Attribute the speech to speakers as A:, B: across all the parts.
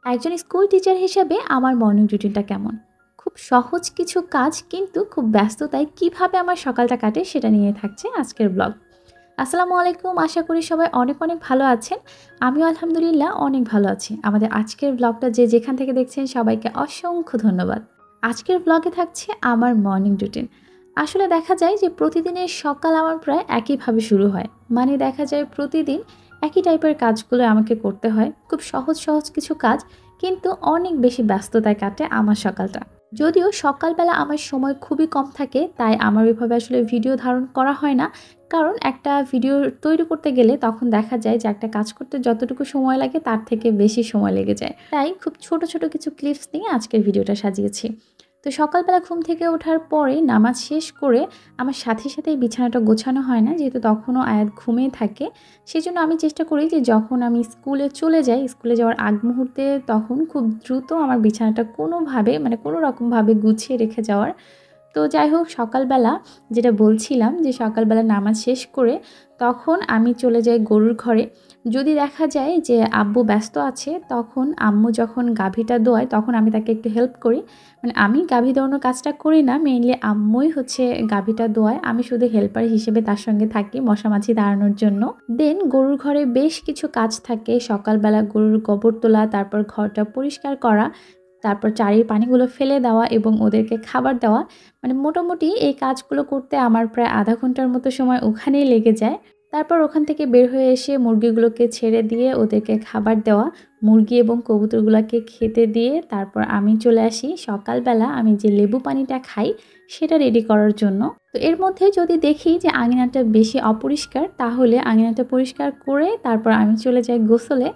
A: একজন school teacher হিসেবে আমার মর্নিং রুটিনটা কেমন? খুব সহজ কিছু কাজ কিন্তু খুব ব্যস্ততায় কিভাবে আমার সকালটা কাটে সেটা নিয়ে থাকছে আজকের ব্লগ। আসসালামু আলাইকুম। আশা করি সবাই অনেক, অনেক ভালো আছেন। আমিও আলহামদুলিল্লাহ অনেক ভালো আছি। আমাদের আজকের ব্লগটা যে যেখান থেকে দেখছেন সবাইকে অসংখ্য ধন্যবাদ। আজকের ব্লগে থাকছে আমার মর্নিং রুটিন। আসলে দেখা যায় যে প্রতিদিনের সকাল আমার প্রায় একইভাবে শুরু হয়। মানে দেখা যায় প্রতিদিন একই টাইপের কাজগুলো আমাকে করতে হয়। খুব সহজ, সহজ কিছু কাজ কিন্তু অনেক বেশি ব্যস্ততায় কাটে আমার সকালটা। যদিও সকালবেলা আমার সময় খুবই কম থাকে তাই আমার ওইভাবে আসলে ভিডিও ধারণ করা হয় না। কারণ একটা ভিডিও তৈরি করতে গেলে তখন দেখা যায় যে একটা কাজ করতে যতটুকু সময় লাগে তার থেকে বেশি সময় লেগে যায়। তাই খুব ছোট, ছোট কিছু ক্লিপস নিয়ে আজকের ভিডিওটা সাজিয়েছি। তো সকালবেলা ঘুম থেকে ওঠার পরে নামাজ শেষ করে আমার সাথে, সাথেই বিছানাটা গোছানো হয় না যেহেতু তখনও আয়াত ঘুমিয়ে থাকে। সেজন্য আমি চেষ্টা করি যে যখন আমি স্কুলে চলে যাই, স্কুলে যাওয়ার আগ মুহূর্তে তখন খুব দ্রুত আমার বিছানাটা কোনোভাবে মানে কোনো রকমভাবে গুছিয়ে রেখে যাওয়ার। তো যাই হোক সকালবেলা যেটা বলছিলাম যে সকালবেলা নামাজ শেষ করে তখন আমি চলে যাই গরুর ঘরে। যদি দেখা যায় যে আব্বু ব্যস্ত আছে তখন আম্মু যখন গাভীটা দোয়ায় তখন আমি তাকে একটু হেল্প করি। মানে আমি গাভী দোয়ানোর কাজটা করি না, মেইনলি আম্মুই হচ্ছে গাভীটা দোয়ায়। আমি শুধু হেল্পার হিসেবে তার সঙ্গে থাকি মশা মাছি তাড়ানোর জন্য। দেন গরুর ঘরে বেশ কিছু কাজ থাকে। সকালবেলা গরুর গোবর তোলা, তারপর ঘরটা পরিষ্কার করা, তারপর চারির পানিগুলো ফেলে দেওয়া এবং ওদেরকে খাবার দেওয়া। মানে মোটামুটি এই কাজগুলো করতে আমার প্রায় আধা ঘন্টার মতো সময় ওখানেই লেগে যায়। তারপর ওখান থেকে বের হয়ে এসে মুরগিগুলোকে ছেড়ে দিয়ে ওদেরকে খাবার দেওয়া, মুরগি এবং কবুতরগুলোকে খেতে দিয়ে তারপর আমি চলে আসি সকালবেলা আমি যে লেবু পানিটা খাই সেটা রেডি করার জন্য। তো এর মধ্যে যদি দেখি যে আঙিনাটা বেশি অপরিষ্কার তাহলে আঙিনাটা পরিষ্কার করে তারপর আমি চলে যাই গোসলে।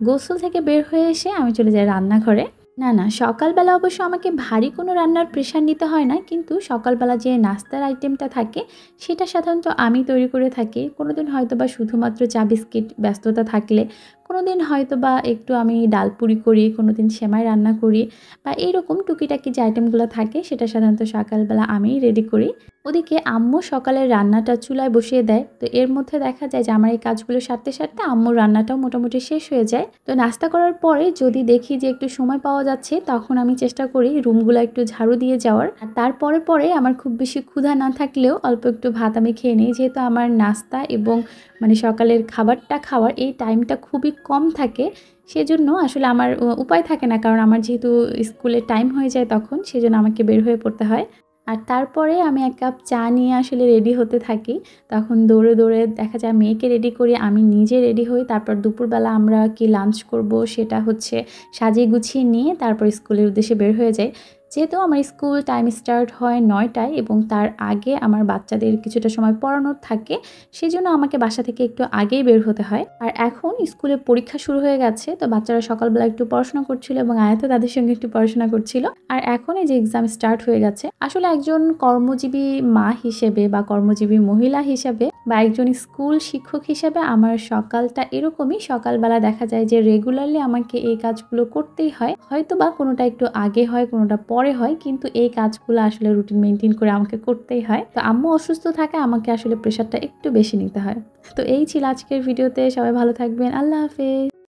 A: গোসল থেকে বের হয়ে এসে আমি চলে যাই রান্নাঘরে। না, না, সকালবেলা অবশ্য আমাকে ভারী কোনো রান্নার প্রেশার নিতে হয় না। কিন্তু সকালবেলা যে নাস্তার আইটেমটা থাকে, সেটা সাধারণত আমি তৈরি করে থাকি। কোনোদিন হয়তোবা শুধুমাত্র চা বিস্কিট ব্যস্ততা থাকলে, কোনোদিন হয়তোবা একটু আমি ডাল পুরি করি, কোনোদিন সেমাই রান্না করি বা এইরকম টুকিটাকি যে আইটেমগুলো থাকে, সেটা সাধারণত সকালবেলা আমিই রেডি করি। ওদিকে আম্মু সকালের রান্নাটা চুলায় বসিয়ে দেয়। তো এর মধ্যে দেখা যায় যে আমার এই কাজগুলো সারতে, সারতে আম্মুর রান্নাটাও মোটামুটি শেষ হয়ে যায়। তো নাস্তা করার পরে যদি দেখি যে একটু সময় পাওয়া যাচ্ছে, তখন আমি চেষ্টা করি রুমগুলো একটু ঝাড়ু দিয়ে যাওয়ার। আর তারপরে পরে আমার খুব বেশি ক্ষুধা না থাকলেও অল্প একটু ভাত আমি খেয়ে নিই। যেহেতু আমার নাস্তা এবং মানে সকালের খাবারটা খাওয়ার এই টাইমটা খুবই কম থাকে, সেজন্য আসলে আমার উপায় থাকে না। কারণ আমার যেহেতু স্কুলের টাইম হয়ে যায় তখন, সেজন্য আমাকে বের হয়ে পড়তে হয়। আর তারপরে আমি ১ কাপ চা নিয়ে আসলে রেডি হতে থাকি। তখন দৌড়ে, দৌড়ে দেখা যায় মেয়েকে রেডি করি, আমি নিজে রেডি হই। তারপর দুপুরবেলা আমরা কি লাঞ্চ করব সেটা হচ্ছে সাজিয়ে গুছিয়ে নিয়ে তারপর স্কুলের উদ্দেশ্যে বের হয়ে যাই। যেহেতু আমার স্কুল টাইম স্টার্ট হয় ৯ টায় এবং তার আগে আমার বাচ্চাদের কিছুটা সময় পড়ানোর থাকে, সেজন্য আমাকে বাসা থেকে একটু আগেই বের হতে হয়। আর এখন স্কুলে পরীক্ষা শুরু হয়ে গেছে, তো বাচ্চারা সকালবেলা একটু পড়াশোনা করছিল এবং আয়াতও তাদের সঙ্গে একটু পড়াশোনা করছিল। আর এখন এই যে এক্সাম স্টার্ট হয়ে গেছে। আসলে একজন কর্মজীবী মা হিসেবে বা কর্মজীবী মহিলা হিসেবে বা একজন স্কুল শিক্ষক হিসেবে আমার সকালটা এরকমই। সকালবেলা দেখা যায় যে রেগুলারলি আমাকে এই কাজগুলো করতেই হয়। হয়তোবা কোনোটা একটু আগে হয়, কোনোটা পরে হয়, কিন্তু এই কাজগুলো আসলে রুটিন মেইনটেইন করে আমাকে করতেই হয়। তো আম্মু অসুস্থ থাকায় আমাকে আসলে প্রেশারটা একটু বেশি নিতে হয়। তো এই ছিল আজকের ভিডিওতে। সবাই ভালো থাকবেন। আল্লাহ হাফেজ।